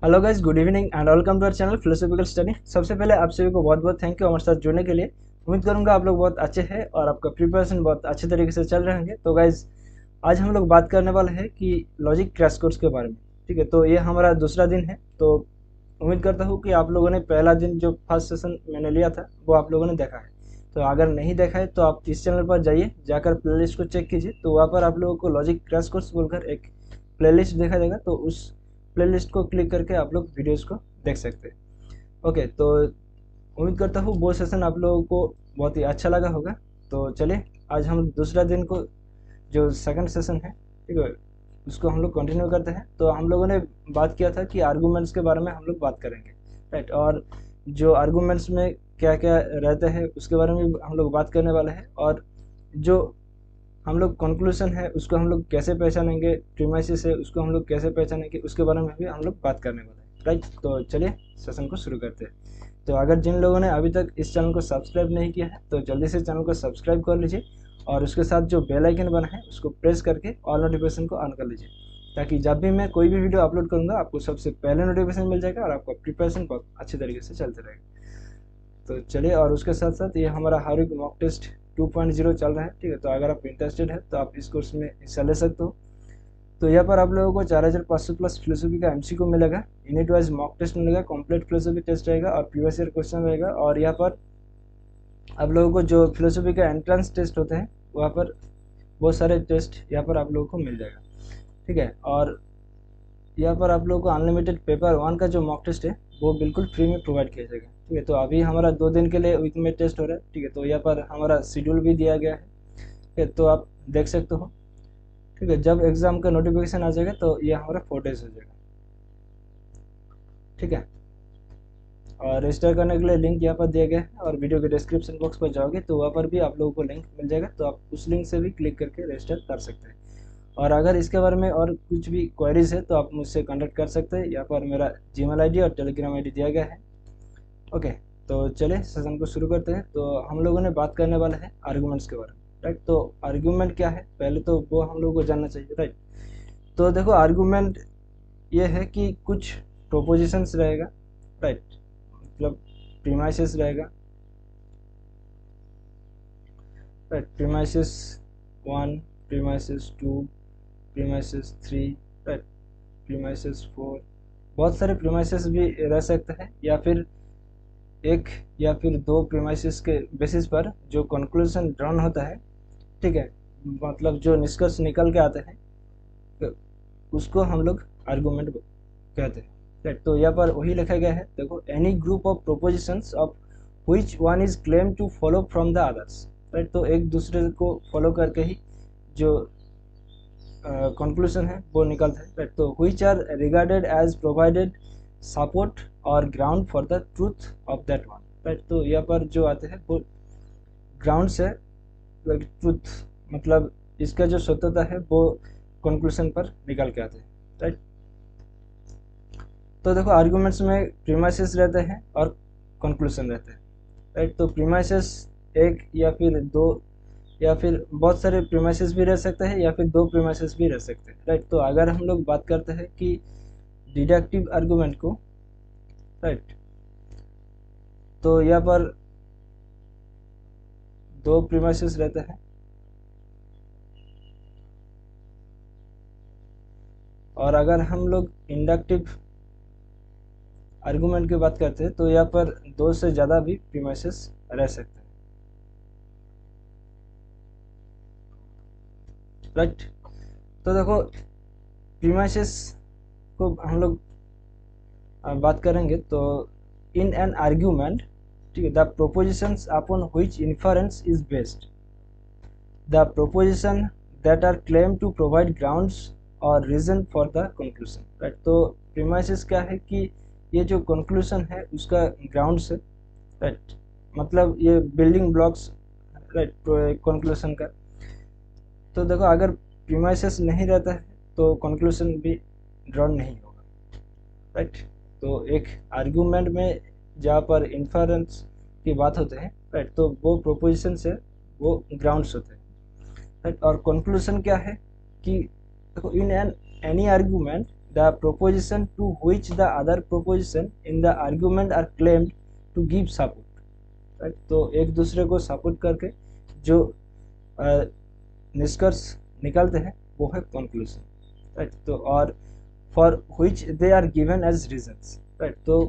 Hello guys, good evening and welcome to our channel philosophical study. सबसे पहले आप सभी को बहुत बहुत थैंक यू हमारे साथ जुड़ने के लिए। उम्मीद करूंगा आप लोग बहुत अच्छे हैं और आपका प्रिपरेशन बहुत अच्छे तरीके से चल रहे होंगे। तो गाइस, आज हम लोग बात करने वाले हैं कि लॉजिक क्रैश कोर्स के बारे में। ठीक है, तो ये हमारा दूसरा दिन है। तो उम्मीद करता हूँ कि आप लोगों ने पहला दिन जो फर्स्ट सेशन मैंने लिया था वो आप लोगों ने देखा है। तो अगर नहीं देखा है तो आप इस चैनल पर जाइए, जाकर प्लेलिस्ट को चेक कीजिए। तो वहाँ पर आप लोगों को लॉजिक क्रैश कोर्स बोलकर एक प्लेलिस्ट देखा जाएगा। तो उस प्लेलिस्ट को क्लिक करके आप लोग वीडियोस को देख सकते हैं। ओके, तो उम्मीद करता हूँ वो सेशन आप लोगों को बहुत ही अच्छा लगा होगा। तो चलिए, आज हम दूसरा दिन को जो सेकंड सेशन है, ठीक है, उसको हम लोग कंटिन्यू करते हैं। तो हम लोगों ने बात किया था कि आर्गूमेंट्स के बारे में हम लोग बात करेंगे, राइट। और जो आर्गूमेंट्स में क्या क्या रहते हैं उसके बारे में हम लोग बात करने वाले हैं। और जो हम लोग कंक्लूजन है उसको हम लोग कैसे पहचानेंगे, प्रीमाइसिस है उसको हम लोग कैसे पहचानेंगे, उसके बारे में भी हम लोग बात करने वाले हैं, राइट। तो चलिए सेशन को शुरू करते हैं। तो अगर जिन लोगों ने अभी तक इस चैनल को सब्सक्राइब नहीं किया है तो जल्दी से चैनल को सब्सक्राइब कर लीजिए और उसके साथ जो बेल आइकन बना है उसको प्रेस करके ऑल नोटिफिकेशन को ऑन कर लीजिए, ताकि जब भी मैं कोई भी वीडियो अपलोड करूंगा आपको सबसे पहले नोटिफिकेशन मिल जाएगा और आपका प्रिपरेशन बहुत अच्छे तरीके से चलते रहेगा। तो चलिए, और उसके साथ साथ ये हमारा हर एक मॉक टेस्ट 2.0 चल रहा है, ठीक है। तो अगर आप इंटरेस्टेड है तो आप इस कोर्स में हिस्सा ले सकते हो। तो यहाँ पर आप लोगों को 4500 प्लस फिलोसफी का एमसीक्यू मिलेगा, यूनिट वाइज मॉक टेस्ट मिलेगा, कंप्लीट फिलोसफी टेस्ट रहेगा और प्रीवियस ईयर क्वेश्चन रहेगा। और यहाँ पर आप लोगों को जो फिलोसफी का एंट्रेंस टेस्ट होते हैं वहाँ पर बहुत सारे टेस्ट यहाँ पर आप लोगों को मिल जाएगा, ठीक है। और यहाँ पर आप लोगों को अनलिमिटेड पेपर वन का जो मॉक टेस्ट है वो बिल्कुल फ्री में प्रोवाइड किया जाएगा, ठीक है। तो अभी हमारा 2 दिन के लिए वीक में टेस्ट हो रहा है, ठीक है। तो यहाँ पर हमारा शेड्यूल भी दिया गया है, ठीक है, तो आप देख सकते हो, ठीक है। जब एग्ज़ाम का नोटिफिकेशन आ जाएगा तो ये हमारा 4 डेज हो जाएगा, ठीक है। और रजिस्टर करने के लिए लिंक यहाँ पर दिया गया है और वीडियो के डिस्क्रिप्शन बॉक्स पर जाओगे तो वहाँ पर भी आप लोगों को लिंक मिल जाएगा, तो आप उस लिंक से भी क्लिक करके रजिस्टर कर सकते हैं। और अगर इसके बारे में और कुछ भी क्वेरीज है तो आप मुझसे कांटेक्ट कर सकते हैं। यहाँ पर मेरा जीमेल आईडी और टेलीग्राम आईडी दिया गया है। ओके, तो चलिए सेशन को शुरू करते हैं। तो हम लोगों ने बात करने वाला है आर्गूमेंट्स के बारे में, राइट। तो आर्गूमेंट क्या है पहले तो वो हम लोगों को जानना चाहिए, राइट। तो देखो, आर्गूमेंट ये है कि कुछ प्रोपोजिशंस रहेगा, राइट, मतलब प्रीमाइसेस रहेगा, right. Premises 1, premises 2, premises 3, right, premises 4। बहुत सारे प्रीमाइसेस भी रह सकते हैं, या फिर एक या फिर दो प्रीमाइसेस के बेसिस पर जो कंक्लूजन ड्रॉन होता है, ठीक है, मतलब जो निष्कर्ष निकल के आते हैं, तो उसको हम लोग आर्गूमेंट कहते हैं, राइट। तो यहाँ पर वही लिखा गया है, देखो, any group of propositions of which one is claim to follow from the others, right. तो एक दूसरे को फॉलो करके ही जो कंक्लूजन है वो निकलता है, राइट। तो which are regarded as provided support और ground for the truth of that one, right. तो यहाँ पर जो आते हैं वो ग्राउंड से ट्रूथ, मतलब इसका जो सत्यता है वो कंक्लूजन पर निकल के आते हैं, राइट। तो देखो, आर्गुमेंट्स में प्रीमाइसेस रहते हैं और कंक्लूजन रहते हैं, राइट। तो प्रीमाइसेस एक या फिर दो या फिर बहुत सारे प्रीमाइसेस भी रह सकते हैं या फिर दो प्रीमाइसेस भी रह सकते हैं, राइट। तो अगर हम लोग बात करते हैं कि डिडक्टिव आर्गुमेंट को, राइट, तो यहाँ पर दो प्रीमाइसेस रहते हैं। और अगर हम लोग इंडक्टिव आर्गुमेंट की बात करते हैं तो यहाँ पर दो से ज़्यादा भी प्रीमाइसेस रह सकते हैं, राइट। तो देखो, प्रीमाइसेस को हम लोग बात करेंगे तो इन एन आर्ग्यूमेंट, ठीक है, the propositions upon which inference is based, the proposition that are claim to provide grounds और reason for the conclusion, right. तो प्रीमाइसेस क्या है कि ये जो कंक्लूजन है उसका ग्राउंड्स है, राइट, मतलब ये बिल्डिंग ब्लॉक्स, राइट, कंक्लूजन का। तो देखो, अगर प्रीमाइसेस नहीं रहता है तो कंक्लूजन भी ड्रॉन नहीं होगा, राइट। तो एक आर्गुमेंट में जहाँ पर इन्फरेंस की बात होते हैं, राइट, तो वो प्रोपोजिशन से वो ग्राउंड्स होते हैं, राइट। और कंक्लूजन क्या है कि देखो, in an any argument the proposition to which the other proposition in the argument are claimed to give support, right. तो एक दूसरे को सपोर्ट करके जो निष्कर्ष निकालते हैं वो है कंक्लूजन, राइट। तो और for which they are given as reasons, right. तो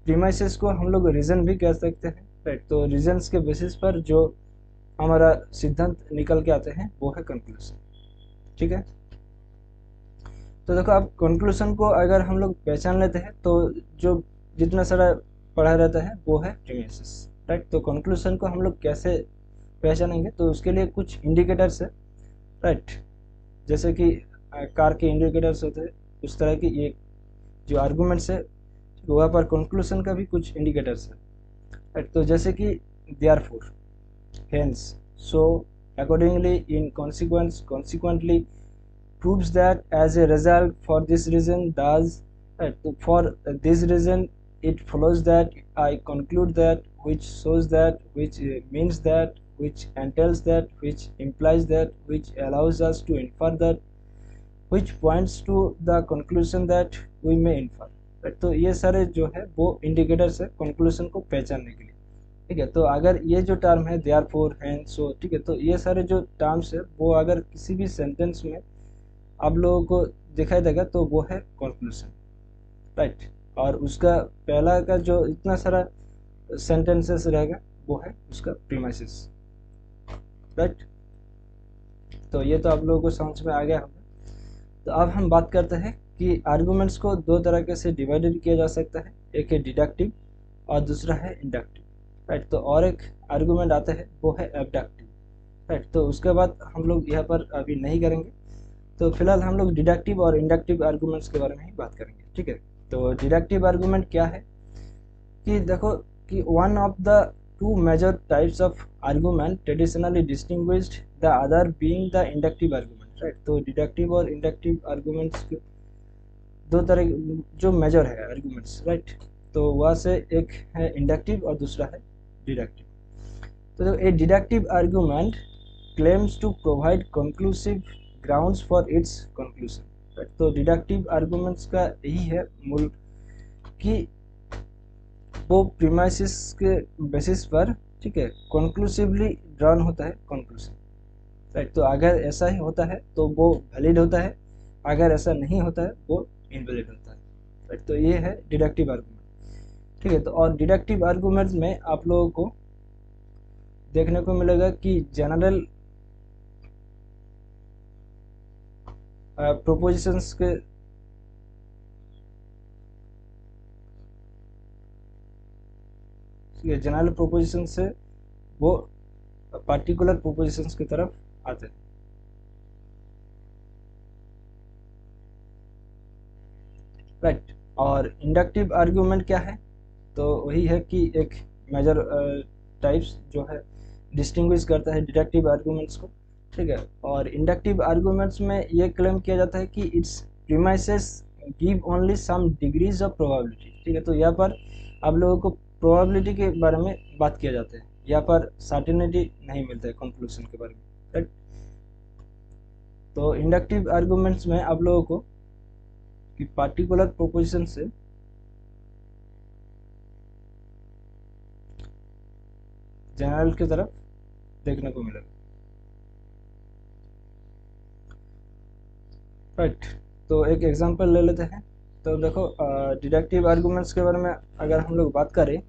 प्रीमाइसेस को हम लोग रीजन भी कह सकते हैं, राइट। तो रीजंस के बेसिस पर जो हमारा सिद्धांत निकल के आते हैं वो है कंक्लूजन, ठीक है। तो देखो अब कंक्लूजन को अगर हम लोग पहचान लेते हैं तो जो जितना सारा पढ़ा रहता है वो है प्रीमाइसेस, राइट। तो कंक्लूजन को हम लोग कैसे पहचानेंगे, तो उसके लिए कुछ इंडिकेटर्स है, राइट। जैसे कि कार के इंडिकेटर्स होते हैं उस तरह की ये जो आर्गूमेंट्स है वहाँ पर कंक्लूजन का भी कुछ इंडिकेटर्स है, राइट। तो जैसे कि therefore, hence, so, accordingly, in consequence, consequently, proves that, as a result, for this reason, thus, right. So for this reason it follows that, I conclude that, which shows that, which means that, which entails that, which implies that, which allows us to infer that, which points to the conclusion that we may infer, right. तो ये सारे जो है वो indicators है conclusion को पहचानने के लिए, ठीक है। तो अगर ये जो टर्म है देयरफॉर, हेंस, सो, ठीक है, तो ये सारे जो टर्म्स है वो अगर किसी भी सेंटेंस में आप लोगों को दिखाई देगा तो वो है कंक्लूजन, राइट। और उसका पहला का जो इतना सारा सेंटेंसेस रहेगा वो है उसका प्रीमाइसेस, राइट। तो ये तो आप लोगों को समझ में आ गया होगा। तो अब हम बात करते हैं कि आर्गूमेंट्स को दो तरह से डिवाइडेड किया जा सकता है, एक है डिडक्टिव और दूसरा है इंडक्टिव, राइट। तो और एक आर्गूमेंट आता है वो है एब्डक्टिव, राइट। तो उसके बाद हम लोग यहाँ पर अभी नहीं करेंगे, तो फिलहाल हम लोग डिडक्टिव और इंडक्टिव आर्गूमेंट्स के बारे में ही बात करेंगे, ठीक है। तो डिडक्टिव आर्गूमेंट क्या है कि देखो कि one of the two major types of argument traditionally distinguished, the other being the inductive argument, right. तो डिडक्टिव और इंडक्टिव आर्गूमेंट्स के दो तरह जो मेजर है आर्गूमेंट्स, राइट। तो वहाँ से एक है इंडक्टिव और दूसरा है डिडक्टिव। तो a deductive argument claims to provide conclusive grounds for its conclusion, right? तो डिडक्टिव आर्गूमेंट्स का यही है मूल कि वो प्रीमाइसिस के बेसिस पर, ठीक है, कंक्लूसिवली ड्रॉन होता है कंक्लूजन, राइट। तो अगर ऐसा ही होता है तो वो वैलिड होता है, अगर ऐसा नहीं होता है वो इनवैलिड होता है, राइट। तो ये है डिडक्टिव आर्गूमेंट, ठीक है। तो और डिडक्टिव आर्गूमेंट्स में आप लोगों को देखने को मिलेगा कि जनरल प्रोपोजिशंस के जनरल प्रोपोजिशन से वो पार्टिकुलर प्रोपोजिशंस की तरफ आते हैं, राइट। और इंडक्टिव आर्गूमेंट क्या है, तो वही है कि एक मेजर टाइप्स जो है डिस्टिंग्विश करता है डिडक्टिव आर्गूमेंट्स को, ठीक है। और इंडक्टिव आर्गूमेंट्स में ये क्लेम किया जाता है कि its premises give only some degrees of probability, ठीक है। तो यहाँ पर आप लोगों को प्रोबेबिलिटी के बारे में बात किया जाता है, यहाँ पर सर्टेनिटी नहीं मिलता है कंक्लूजन के बारे में, राइट। तो इंडक्टिव आर्गूमेंट्स में आप लोगों को कि पार्टिकुलर प्रोपोजिशन से जनरल की तरफ देखने को मिलेगा, राइट। तो एक एग्जांपल ले लेते हैं। तो देखो डिडक्टिव आर्गूमेंट्स के बारे में अगर हम लोग बात करें,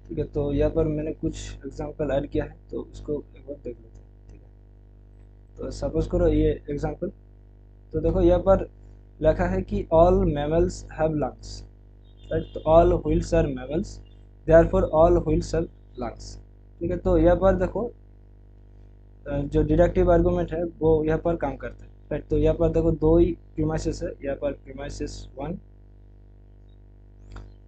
ठीक है, तो यहाँ पर मैंने कुछ एग्जांपल ऐड किया है तो उसको एक बार देख लेते हैं, ठीक है। तो सपोज करो ये एग्जांपल, तो देखो यहाँ पर लिखा है कि all mammals have lungs, right. तो all whales are mammals, therefore all whales have lungs, ठीक है। तो यहाँ पर देखो जो डिडक्टिव आर्गूमेंट है वो यहाँ पर काम करता है, राइट। तो यहाँ पर देखो दो ही प्रीमाइसेस है, यहाँ पर प्रीमाइसेस 1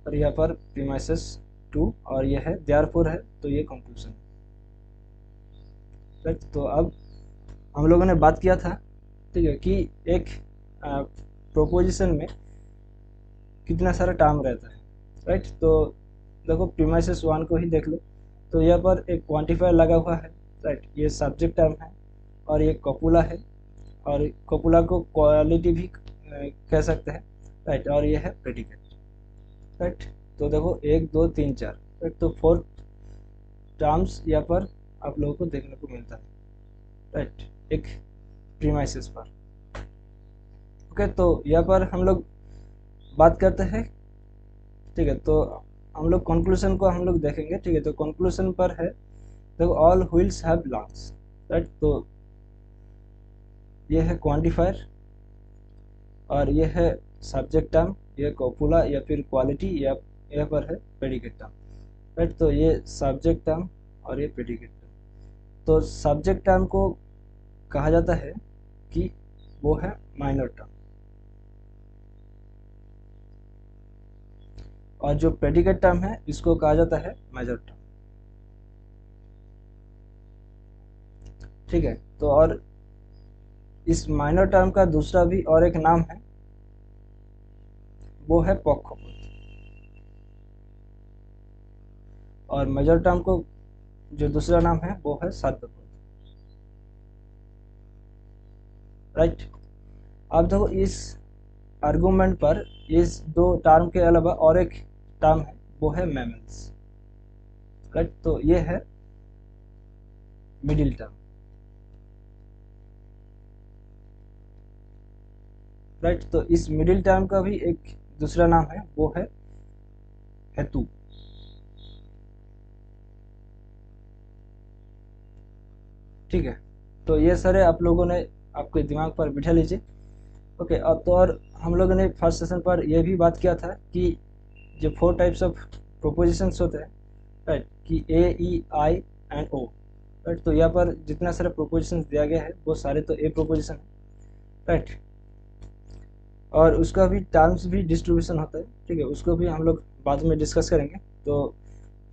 और यहाँ पर प्रीमाइसेस 2 और ये है देयरफॉर है, तो ये कंक्लूजन, राइट। तो अब हम लोगों ने बात किया था, ठीक है, कि एक प्रोपोजिशन में कितना सारा टर्म रहता है, राइट। तो देखो प्रीमाइसेस 1 को ही देख लो, तो यहाँ पर एक क्वांटिफायर लगा हुआ है, राइट। ये सब्जेक्ट टर्म है और ये कॉपुला है, और कॉपुला को क्वालिटी भी कह सकते हैं, राइट। और ये है प्रेडिकेट, राइट। तो देखो 1 2 3 4, राइट। तो 4 टर्म्स यहाँ पर आप लोगों को देखने को मिलता है, राइट, एक प्रीमाइसेस पर। ओके, तो यहाँ पर हम लोग बात करते हैं, ठीक है। तो हम लोग कंक्लूजन को हम लोग देखेंगे, ठीक है। तो कंक्लूजन पर है, देखो all whales have lungs, right. तो ये है क्वांटिफायर और ये है सब्जेक्ट टर्म, ये कॉपुला या फिर क्वालिटी, या यहाँ पर है प्रेडिकेट टर्म, राइट। तो ये सब्जेक्ट टर्म और ये प्रेडिकेट टर्म। तो सब्जेक्ट टर्म को कहा जाता है कि वो है माइनर टर्म, और जो प्रेडिकेट टर्म है इसको कहा जाता है मेजर टर्म, ठीक है। तो और इस माइनर टर्म का दूसरा भी और एक नाम है, वो है पक्षपद। और मेजर टर्म को जो दूसरा नाम है वो है साध्यपद, राइट। अब देखो इस आर्गुमेंट पर इस दो टर्म के अलावा और एक टर्म है, वो है मैमल्स, राइट। तो ये है मिडिल टर्म, राइट। तो इस मिडिल टर्म का भी एक दूसरा नाम है, वो है हेतु, ठीक है। तो ये सारे आप लोगों ने आपके दिमाग पर बिठा लीजिए। ओके, अब तो और हम लोगों ने फर्स्ट सेशन पर यह भी बात किया था कि जो 4 टाइप्स ऑफ प्रोपोजिशंस होते हैं, राइट, कि ए ई आई एंड ओ, राइट। तो यहाँ पर जितना सारा प्रोपोजिशंस दिया गया है वो सारे तो ए प्रोपोजिशन है, राइट। और उसका भी टर्म्स भी डिस्ट्रीब्यूशन होता है, ठीक है। उसको भी हम लोग बाद में डिस्कस करेंगे। तो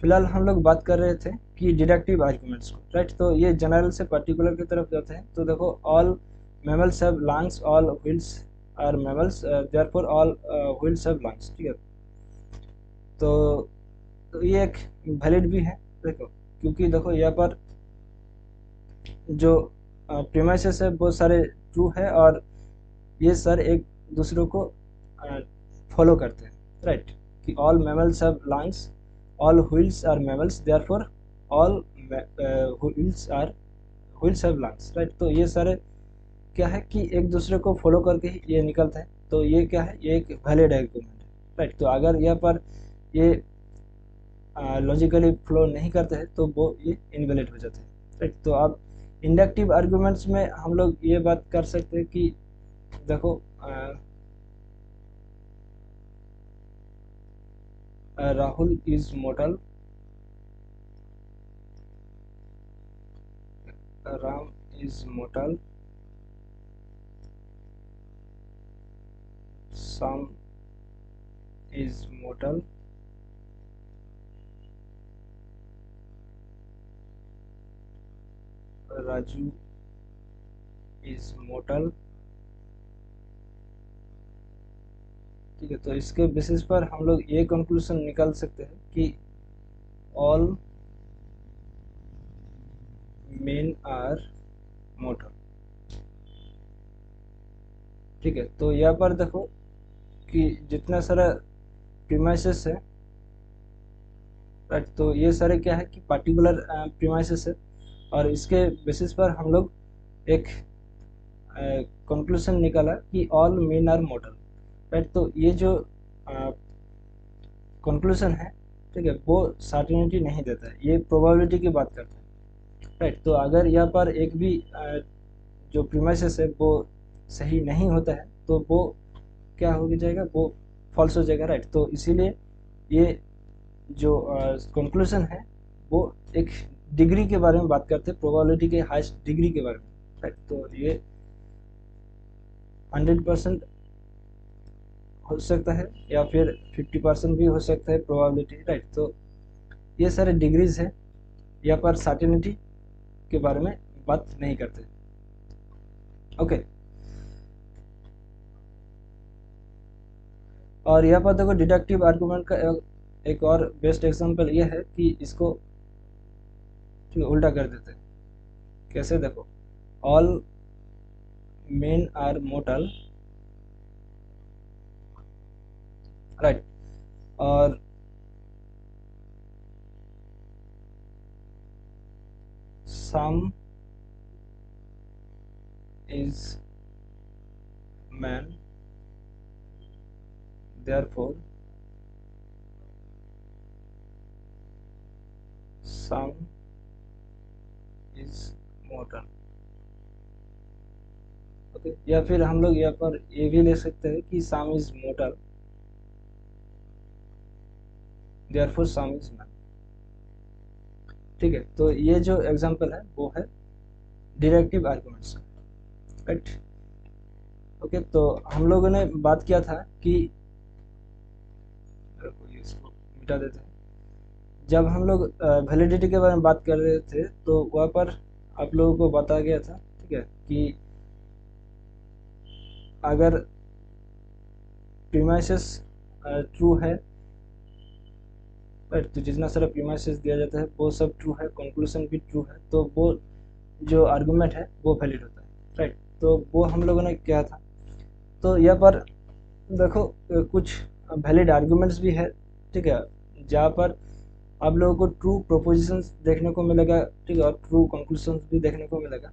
फिलहाल हम लोग बात कर रहे थे कि डिडक्टिव आर्गुमेंट्स को, राइट। तो ये जनरल से पर्टिकुलर की तरफ जाते हैं। तो देखो all mammals have lungs, all whales are mammals, therefore all whales have lungs, ठीक है। तो, तो ये एक वैलिड भी है, देखो, क्योंकि देखो यहाँ पर जो प्रीमाइसेस है वो सारे ट्रू है, और ये सर एक दूसरे को फॉलो करते हैं, राइट। कि all mammals have lungs, all whales are mammals, therefore all whales have lungs, right. तो ये सारे क्या है कि एक दूसरे को फॉलो करके ही ये निकलता है। तो ये क्या है, ये एक वैलिड आर्गुमेंट है, राइट। तो अगर यहाँ पर ये लॉजिकली फ्लो नहीं करते हैं तो वो ये इनवैलिड हो जाते हैं, राइट। तो अब इंडक्टिव आर्गुमेंट्स में हम लोग ये बात कर सकते हैं कि देखो Rahul is mortal, Ram is mortal, Sam is mortal, Raju is mortal, ठीक है। तो इसके बेसिस पर हम लोग ये कंक्लूजन निकाल सकते हैं कि ऑल मेन आर मोटल, ठीक है। तो यहाँ पर देखो कि जितना सारा प्रीमाइसेस है, राइट। तो ये सारे क्या है कि पार्टिकुलर प्रीमाइसेस है, और इसके बेसिस पर हम लोग एक कंक्लूजन निकाला कि all men are mortal, right. तो ये जो कंक्लूजन है, ठीक है, वो सर्टेनिटी नहीं देता है, ये प्रोबेबिलिटी की बात करता है, राइट। तो अगर यहाँ पर एक भी जो प्रीमाइसेस है वो सही नहीं होता है तो वो क्या हो जाएगा, वो फॉल्स हो जाएगा, राइट। तो इसीलिए ये जो कंक्लूजन है वो एक डिग्री के बारे में बात करते हैं, प्रोबेबिलिटी के हाईएस्ट डिग्री के बारे में, राइट। तो ये 100% हो सकता है या फिर 50% भी हो सकता है प्रोबेबिलिटी, राइट। तो ये सारे डिग्रीज है, यहाँ पर सर्टेनिटी के बारे में बात नहीं करते, ओके। और यहाँ पर देखो डिडक्टिव आर्गुमेंट का एक और बेस्ट एग्जांपल ये है कि इसको उल्टा कर देते हैं। कैसे, देखो all men are mortal, right. और some is man, therefore some is mortal. Okay, या फिर हम लोग यहाँ पर ये भी ले सकते हैं कि Sam is mortal, therefore some is man. ठीक है, तो ये जो एग्जांपल है वो है डायरेक्टिव आर्गुमेंट्स। राइट। ओके, तो हम लोगों ने बात किया था कि इसको मिटा देते हैं। जब हम लोग वैलिडिटी के बारे में बात कर रहे थे तो वहाँ पर आप लोगों को बताया गया था, ठीक है, कि अगर प्रीमाइसेस ट्रू है, राइट, तो जितना सारा प्रीमाइसेस दिया जाता है वो सब ट्रू है, कंक्लूजन भी ट्रू है, तो वो जो आर्गुमेंट है वो वैलिड होता है। राइट, तो वो हम लोगों ने किया था। तो यहाँ पर देखो कुछ वैलिड आर्गुमेंट्स भी है, ठीक है, जहाँ पर आप लोगों को ट्रू प्रोपोजिशंस देखने को मिलेगा, ठीक है, और ट्रू कंक्लूजन्स भी देखने को मिलेगा।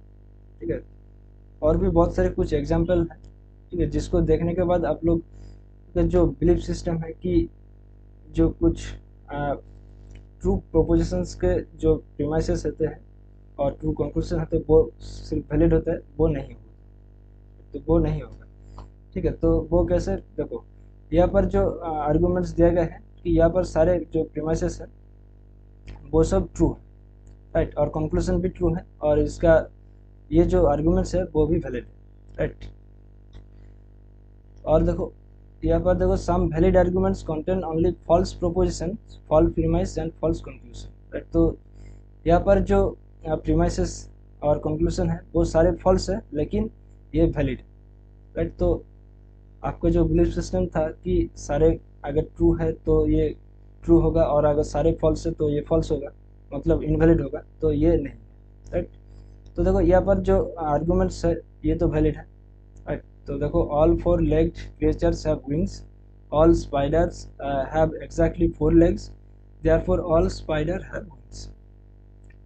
ठीक है, और भी बहुत सारे कुछ एग्जाम्पल हैं, ठीक है, जिसको देखने के बाद आप लोग का जो बिलीफ सिस्टम है कि जो कुछ ट्रू प्रोपोजिशंस के जो प्रीमाइसेस होते हैं और ट्रू कंक्लूजन होते हैं वो सिर्फ वैलिड होता है, वो नहीं होगा। तो वो नहीं होगा। ठीक है, तो वो कैसे, देखो यहाँ पर जो आर्गूमेंट्स दिया गया है कि यहाँ पर सारे जो प्रीमाइसेस है वो सब ट्रू है, राइट, और कंक्लूजन भी ट्रू है, और इसका ये जो आर्गुमेंट्स है वो भी वैलिड है। राइट, और देखो यहाँ पर देखो some valid arguments contain only false proposition, false premise and false conclusion. Right, तो यहाँ पर जो प्रीमाइसेस और कंक्लूजन है वो सारे फॉल्स है, लेकिन ये वैलिड है। राइट, तो आपका जो बिलीफ सिस्टम था कि सारे अगर ट्रू है तो ये ट्रू होगा, और अगर सारे फॉल्स है तो ये फॉल्स होगा, मतलब इनवैलिड होगा, तो ये नहीं है। राइट, तो देखो यहाँ पर जो आर्गुमेंट्स है ये तो वैलिड है। राइट, तो देखो all four legged creatures have wings, all spiders have exactly four legs, therefore all spider have wings.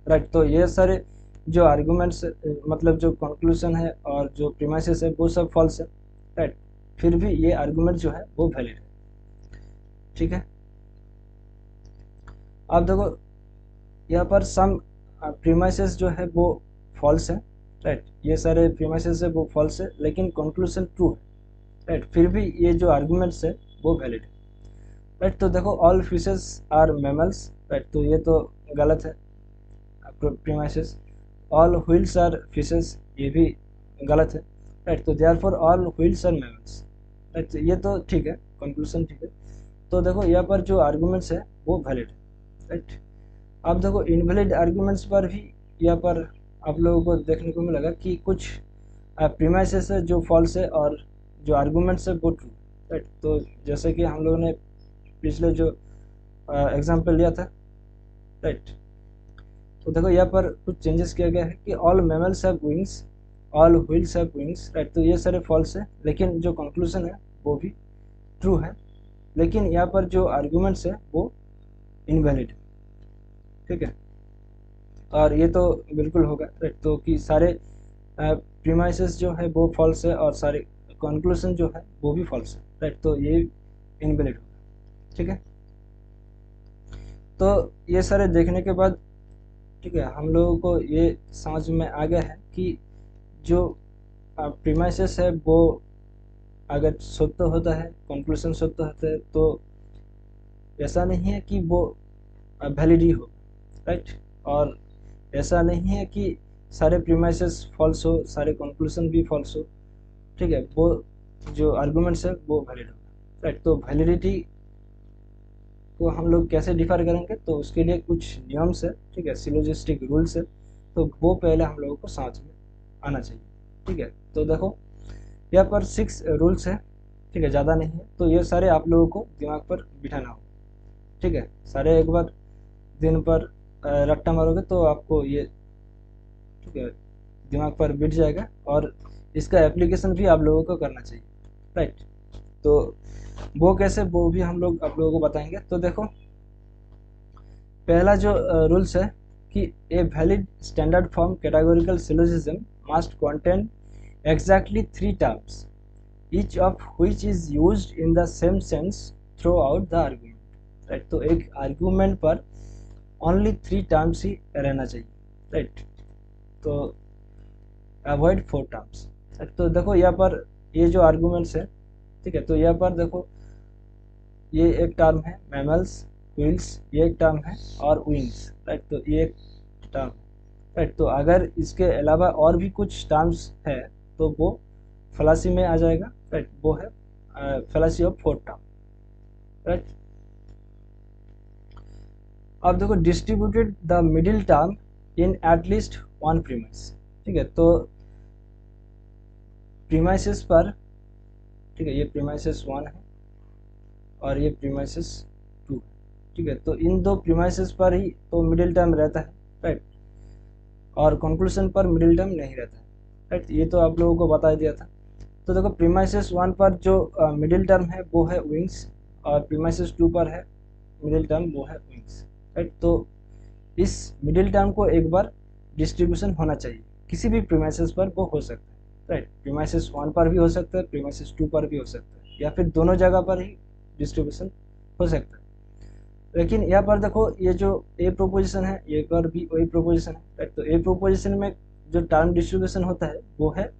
Right, तो ये सारे जो आर्गुमेंट्स मतलब जो कंक्लूजन है और जो प्रीमाइसेस है वो सब फॉल्स है। राइट, फिर भी ये आर्गुमेंट जो है वो वैलिड है। ठीक है, अब देखो यहाँ पर सम प्रीमाइसेस जो है वो फॉल्स है। राइट, ये सारे प्रीमाइसेस है वो फॉल्स है, लेकिन कंक्लूजन ट्रू है। राइट, फिर भी ये जो आर्गुमेंट्स है वो वैलिड है। राइट, तो देखो all fishes are mammals. Right, तो ये तो गलत है premises. All whales are fishes, ये भी गलत है। राइट, तो therefore all whales are mammals. Right, ये तो ठीक है, कंक्लूजन ठीक है। तो देखो यहाँ पर जो आर्गुमेंट्स है वो वैलिड है। राइट, अब देखो इनवैलिड आर्गुमेंट्स पर भी यहाँ पर आप लोगों को देखने को मिलेगा कि कुछ प्रीमाइसेस है जो फॉल्स है और जो आर्गुमेंट्स है वो ट्रू। राइट, तो जैसे कि हम लोगों ने पिछले जो एग्जांपल लिया था। राइट, तो देखो यहाँ पर कुछ चेंजेस किया गया है कि all mammals have wings, all whales have wings. Right, तो ये सारे फॉल्स है, लेकिन जो कंक्लूजन है वो भी ट्रू है, लेकिन यहाँ पर जो आर्गुमेंट्स है वो इनवैलिड है। ठीक है, और ये तो बिल्कुल होगा। राइट, तो कि सारे प्रीमाइसेस जो है वो फॉल्स है और सारे कंक्लूजन जो है वो भी फॉल्स है। राइट, तो ये इनवैलिड होगा। ठीक है, तो ये सारे देखने के बाद, ठीक है, हम लोगों को ये समझ में आ गया है कि जो प्रीमाइसेस है वो अगर सत्य होता है, कंक्लूजन सत्य होता है, तो ऐसा नहीं है कि वो वैलिड ही हो। राइट, और ऐसा नहीं है कि सारे प्रीमाइसेस फॉल्स हो, सारे कंक्लूजन भी फॉल्स हो। ठीक है, वो जो आर्गुमेंट्स है वो वैलिड होगा। राइट, तो वैलिडिटी को हम लोग कैसे डिफाइन करेंगे, तो उसके लिए कुछ नियम्स है, ठीक है, सिलोजिस्टिक रूल्स है, तो वो पहले हम लोगों को समझ में आना चाहिए। ठीक है, तो देखो यहाँ पर 6 रूल्स है, ठीक है, ज़्यादा नहीं है, तो ये सारे आप लोगों को दिमाग पर बिठाना होगा। ठीक है, सारे एक बार दिन पर रट्टा मारोगे तो आपको ये, ठीक है, दिमाग पर बिठ जाएगा, और इसका एप्लीकेशन भी आप लोगों को करना चाहिए। राइट, तो वो कैसे, वो भी हम लोग आप लोगों को बताएंगे। तो देखो पहला जो रूल्स है कि a valid standard form categorical syllogism must contain exactly three terms, each of which is used in the same sense throughout the argument, right? तो एक आर्गुमेंट पर ओनली 3 टर्म्स ही रहना चाहिए, राइट? तो अवॉइड 4 टर्म्स। तो देखो यहाँ पर ये जो आर्गुमेंट्स है, ठीक है, तो यहाँ पर देखो ये एक टर्म है मैमल्स, व्हील्स, ये एक टर्म है, और विंग्स, राइट? तो ये एक टर्म है, राइट? तो अगर इसके अलावा और भी कुछ टर्म्स है तो वो फलासी में आ जाएगा, राइट? वो है फलासी ऑफ 4 टर्म, राइट? अब देखो distributed the middle term in at least one premise, ठीक है? तो प्रीमाइसेस पर, ठीक है, ये प्रीमाइसेस 1 है और ये प्रीमाइसेस 2 है, ठीक है? तो इन दो प्रीमाइसेस पर ही तो मिडिल टर्म रहता है, राइट? और कंक्लूजन पर मिडिल टर्म नहीं रहता है, राइट? ये तो आप लोगों को बता दिया था। तो देखो प्रीमाइसेस 1 पर जो मिडिल टर्म है वो है विंग्स, और प्रीमाइसेस 2 पर है मिडिल टर्म, वो है विंग्स, राइट? तो इस मिडिल टर्म को एक बार डिस्ट्रीब्यूशन होना चाहिए, किसी भी प्रीमाइसेस पर वो हो सकता है, राइट? प्रीमाइसेस 1 पर भी हो सकता है, प्रीमाइसेस 2 पर भी हो सकता है, या फिर दोनों जगह पर ही डिस्ट्रीब्यूशन हो सकता है। लेकिन यहाँ पर देखो ये जो ए प्रोपोजिशन है, ये पर भी वही प्रोपोजिशन है, राइट? तो ए प्रोपोजिशन में जो टर्म डिस्ट्रीब्यूशन होता है वो है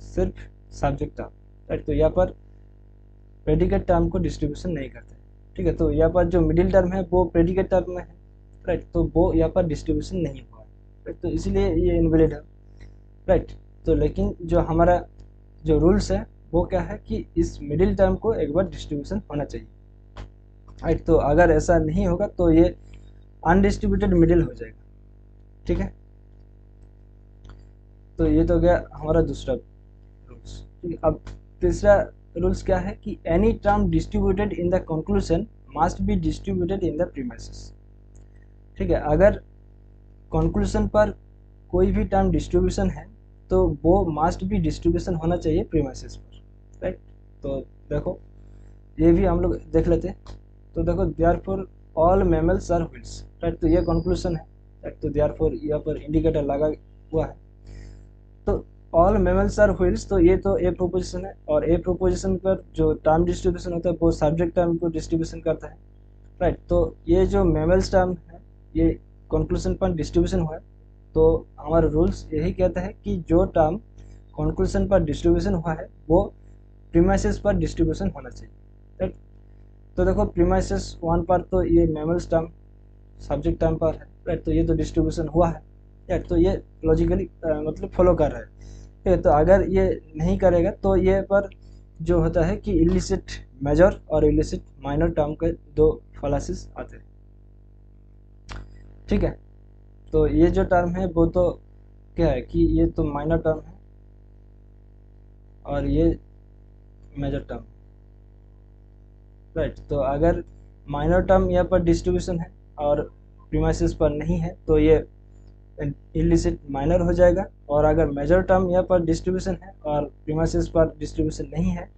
सिर्फ सब्जेक्ट टर्म, राइट? तो यहाँ पर प्रेडिकेट टर्म को डिस्ट्रीब्यूशन नहीं करते, ठीक है? तो यहाँ पर जो मिडिल टर्म है वो प्रेडिकेट टर्म में है, राइट? तो वो यहाँ पर डिस्ट्रीब्यूशन नहीं हुआ है, राइट? तो इसलिए ये इनवैलिड है, राइट? तो लेकिन जो हमारा जो रूल्स है वो क्या है कि इस मिडिल टर्म को एक बार डिस्ट्रीब्यूशन होना चाहिए, राइट? तो अगर ऐसा नहीं होगा तो ये अनडिस्ट्रीब्यूटेड मिडिल हो जाएगा, ठीक है? तो ये तो गया हमारा दूसरा रूल्स, ठीक है? अब तीसरा रूल्स क्या है कि any term distributed in the conclusion must be distributed in the premises, ठीक है? अगर कंक्लूजन पर कोई भी टर्म डिस्ट्रीब्यूशन है तो वो मस्ट बी डिस्ट्रीब्यूशन होना चाहिए प्रीमाइसेस पर, राइट? तो देखो ये भी हम लोग देख लेते हैं। तो देखो therefore all mammals are whales, right? तो ये कंक्लूजन है, राइट? तो देयरफॉर यहाँ पर इंडिकेटर लगा हुआ है। तो ऑल मैमल्स आर व्हील्स, तो ये तो ए प्रोपोजिशन है, और ए प्रोपोजिशन पर जो टर्म डिस्ट्रीब्यूशन होता है वो सब्जेक्ट टर्म को डिस्ट्रीब्यूशन करता है, राइट? तो ये जो मैमल्स टर्म है ये कंक्लूजन पर डिस्ट्रीब्यूशन हुआ है, तो हमारा रूल्स यही कहता है कि जो टर्म कंक्लूजन पर डिस्ट्रीब्यूशन हुआ है वो प्रीमाइसेस पर डिस्ट्रीब्यूशन होना चाहिए, राइट? तो देखो प्रीमाइसेस 1 पर तो ये मैमल्स टर्म सब्जेक्ट टर्म पर है, राइट? तो ये तो डिस्ट्रीब्यूशन हुआ है, राइट? तो ये लॉजिकली मतलब फॉलो कर रहा है, ठीक है? तो अगर ये नहीं करेगा तो ये पर जो होता है कि इलिसिट मेजर और इलिसिट माइनर टर्म के दो फलासिस आते हैं, ठीक है? तो ये जो टर्म है वो तो क्या है कि ये तो माइनर टर्म है और ये मेजर टर्म, राइट? तो अगर माइनर टर्म यहाँ पर डिस्ट्रीब्यूशन है और प्रीमाइसेस पर नहीं है तो ये इलिसिट माइनर हो जाएगा, और अगर मेजर टर्म यहाँ पर डिस्ट्रीब्यूशन है और प्रीमाइसेस पर डिस्ट्रीब्यूशन नहीं है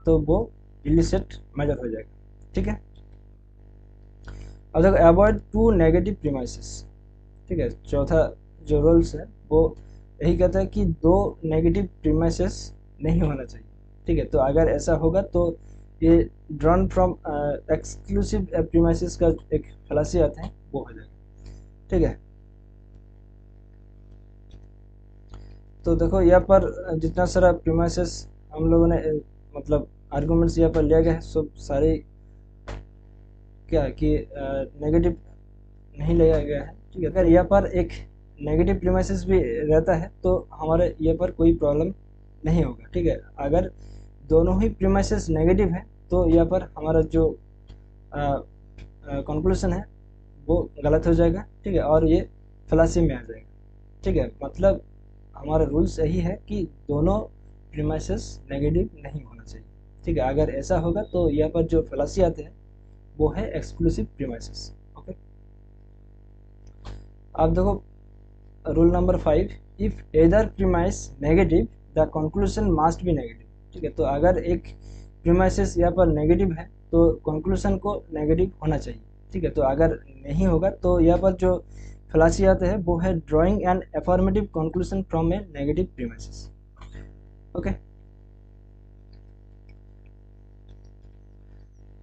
तो वो इलिसिट मेजर हो जाएगा, ठीक है? अब देखो अवॉइड 2 नेगेटिव प्रीमाइसेस, ठीक है? चौथा जो रूल्स है वो यही कहता है कि 2 नेगेटिव प्रीमाइसेस नहीं होना चाहिए, ठीक है? तो अगर ऐसा होगा तो ये ड्रॉन फ्रॉम एक्सक्लूसिव प्रीमाइसेस का एक फलासी आता है वो हो जाएगा, ठीक है? तो देखो यहाँ पर जितना सारा प्रीमाइसेस हम लोगों ने मतलब आर्गुमेंट्स यहाँ पर लिया गया है सब सारे क्या है कि नेगेटिव नहीं लिया गया है, ठीक है? अगर यहाँ पर एक नेगेटिव प्रीमाइसेस भी रहता है तो हमारे ये पर कोई प्रॉब्लम नहीं होगा, ठीक है? अगर दोनों ही प्रीमाइसेस नेगेटिव है तो यहाँ पर हमारा जो कंक्लूजन है वो गलत हो जाएगा, ठीक है? और ये फलासी में आ जाएगा, ठीक है? मतलब हमारा रूल्स यही है कि दोनों प्रीमाइसेस नेगेटिव नहीं होना चाहिए, ठीक है? अगर ऐसा होगा तो यहाँ पर जो फलासी आते हैं वो है एक्सक्लूसिव प्रीमाइसेस, ओके? अब देखो rule number 5, if either premise negative the conclusion must be negative, ठीक है? तो अगर एक प्रीमाइसेस यहाँ पर नेगेटिव है तो कंक्लूजन को नेगेटिव होना चाहिए। ठीक है, तो अगर नहीं होगा तो यहाँ पर जो फलासी आता है वो है drawing an affirmative conclusion from a negative premises. Okay,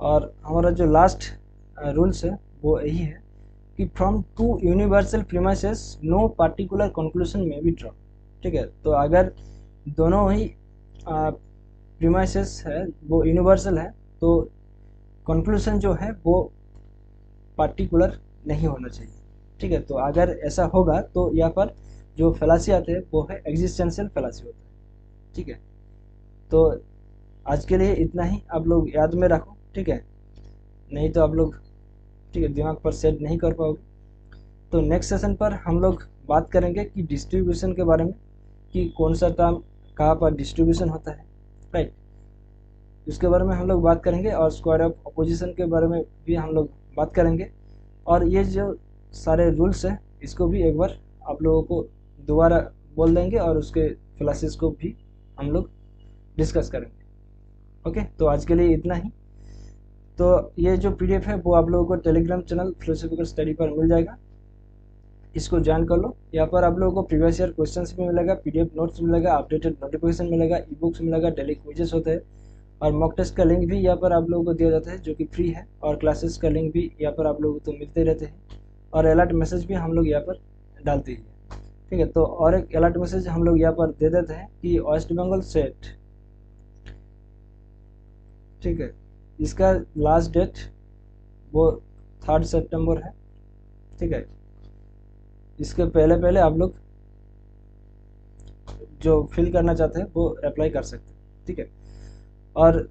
और हमारा जो लास्ट रूल्स है वो यही है कि from two universal premises no particular conclusion may be draw. ठीक है, तो अगर दोनों ही प्रीमाइसेस है वो यूनिवर्सल है तो कंक्लूजन जो है वो पार्टिकुलर नहीं होना चाहिए। ठीक है, तो अगर ऐसा होगा तो यहाँ पर जो फैलासी आते हैं वो है एग्जिस्टेंशियल फैलासी होता है। ठीक है, तो आज के लिए इतना ही, आप लोग याद में रखो। ठीक है, नहीं तो आप लोग ठीक है दिमाग पर सेट नहीं कर पाओगे। तो नेक्स्ट सेशन पर हम लोग बात करेंगे कि डिस्ट्रीब्यूशन के बारे में, कि कौन सा टर्म कहाँ पर डिस्ट्रीब्यूशन होता है, राइट, इसके बारे में हम लोग बात करेंगे। और स्क्वायर ऑफ अपोजिशन के बारे में भी हम लोग बात करेंगे। और ये जो सारे रूल्स हैं इसको भी एक बार आप लोगों को दोबारा बोल देंगे और उसके क्लासेस को भी हम लोग डिस्कस करेंगे। ओके, तो आज के लिए इतना ही। तो ये जो पीडीएफ है वो आप लोगों को टेलीग्राम चैनल फिलोसॉफिकल स्टडी पर मिल जाएगा, इसको ज्वाइन कर लो। यहाँ पर आप लोगों को प्रीवियस ईयर क्वेश्चंस भी मिलेगा, पीडीएफ नोट्स मिलेगा, अपडेटेड नोटिफिकेशन मिलेगा, ई बुक्स मिलेगा, डेली क्विजेस होते हैं और मॉक टेस्ट का लिंक भी यहाँ पर आप लोगों को दिया जाता है जो कि फ्री है। और क्लासेस का लिंक भी यहाँ पर आप लोगों को तो मिलते रहते हैं और अलर्ट मैसेज भी हम लोग यहाँ पर डालते ही हैं। ठीक है, तो और एक अलर्ट मैसेज हम लोग यहाँ पर दे देते हैं कि वेस्ट बंगाल सेट, ठीक है, इसका लास्ट डेट वो 3 सितंबर है। ठीक है, इसके पहले पहले आप लोग जो फिल करना चाहते हैं वो अप्लाई कर सकते हैं। ठीक है, और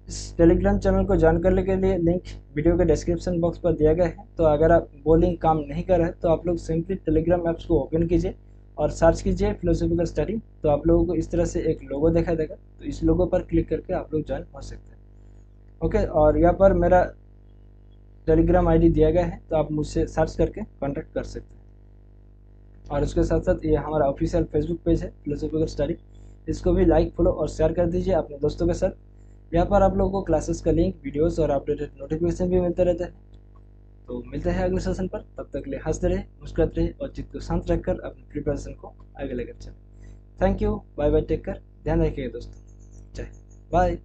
इस टेलीग्राम चैनल को ज्वाइन करने के लिए लिंक वीडियो के डिस्क्रिप्शन बॉक्स पर दिया गया है। तो अगर आप वो लिंक काम नहीं कर रहे हैं तो आप लोग सिंपली टेलीग्राम ऐप्स को ओपन कीजिए और सर्च कीजिए फिलोसॉफिकल स्टडी। तो आप लोगों को इस तरह से एक लोगो दिखाई देगा, तो इस लोगो पर क्लिक करके आप लोग ज्वाइन हो सकते हैं। ओके, और यहाँ पर मेरा टेलीग्राम आईडी दिया गया है, तो आप मुझसे सर्च करके कॉन्टैक्ट कर सकते हैं। और उसके साथ साथ ये हमारा ऑफिशियल फेसबुक पेज है फिलोसॉफिकल स्टडी, इसको भी लाइक, फॉलो और शेयर कर दीजिए अपने दोस्तों के साथ। यहाँ पर आप लोगों को क्लासेस का लिंक, वीडियोस और अपडेटेड नोटिफिकेशन भी मिलते रहते हैं। तो मिलते हैं अगले सेशन पर, तब तक के लिए हंसते रहे, मुस्कुराते रहे और चित्त को शांत रखकर अपनी प्रिपरेशन को आगे लेकर चलें। Thank you, bye bye, take care, ध्यान रखिएगा दोस्तों, जय, बाय।